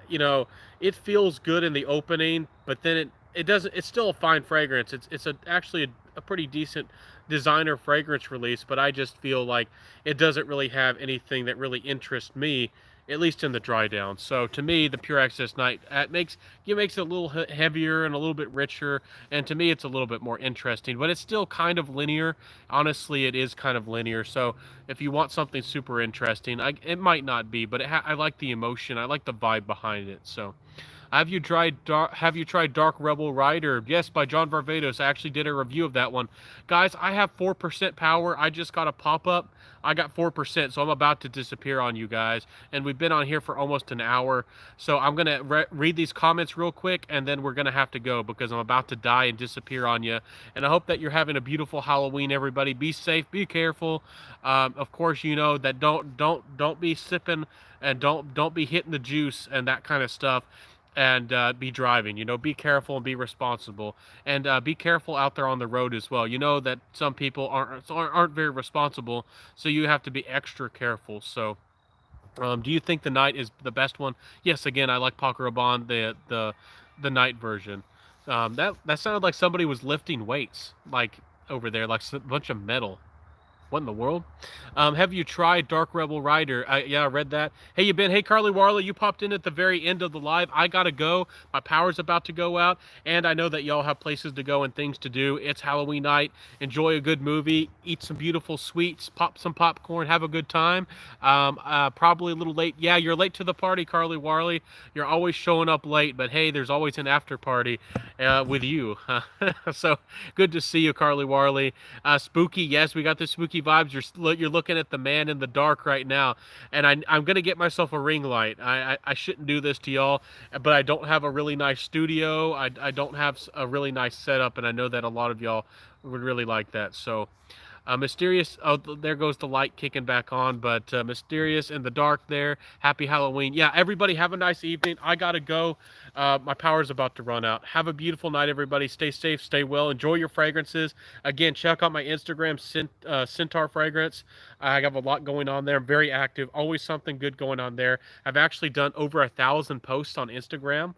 [SPEAKER 1] it feels good in the opening, but then it doesn't. It's still a fine fragrance. It's actually a pretty decent designer fragrance release, but I just feel like it doesn't really have anything that really interests me, at least in the dry down. So to me, the Pure Access Night it makes it a little heavier and a little bit richer, and to me, it's a little bit more interesting. But it's still kind of linear. Honestly, it is kind of linear. So if you want something super interesting, it might not be, but I like the emotion. I like the vibe behind it. So. Have you tried Dark Rebel Rider? Yes, by John Varvatos. I actually did a review of that one. Guys, I have 4% power. I just got a pop-up. I got 4%, so I'm about to disappear on you guys. And we've been on here for almost an hour. So I'm going to read these comments real quick, and then we're going to have to go because I'm about to die and disappear on you. And I hope that you're having a beautiful Halloween, everybody. Be safe. Be careful. Of course, you know that don't be sipping and don't be hitting the juice and that kind of stuff, and be driving. Be careful and be responsible, and be careful out there on the road as well. You know that some people aren't very responsible, so you have to be extra careful. So do you think the Night is the best one? Yes, again, I like Paco Rabanne, the Night version. That sounded like somebody was lifting weights, like over there, like a bunch of metal. What in the world? Have you tried Dark Rebel Rider? Yeah, I read that. Hey, Hey, Carly Warley, you popped in at the very end of the live. I gotta go. My power's about to go out, and I know that y'all have places to go and things to do. It's Halloween night. Enjoy a good movie. Eat some beautiful sweets. Pop some popcorn. Have a good time. Probably a little late. Yeah, you're late to the party, Carly Warley. You're always showing up late, but hey, there's always an after party with you. So good to see you, Carly Warley. Spooky, yes, we got the spooky vibes. You're looking at the man in the dark right now, and I'm gonna get myself a ring light. I shouldn't do this to y'all, but I don't have a really nice studio. I don't have a really nice setup, and I know that a lot of y'all would really like that. So Mysterious, oh, there goes the light kicking back on, but Mysterious in the dark there. Happy Halloween. Yeah, everybody have a nice evening. I gotta go. My power's about to run out. Have a beautiful night, everybody. Stay safe, stay well. Enjoy your fragrances. Again, check out my Instagram, Centaur Fragrance. I have a lot going on there. I'm very active. Always something good going on there. I've actually done over 1,000 posts on Instagram.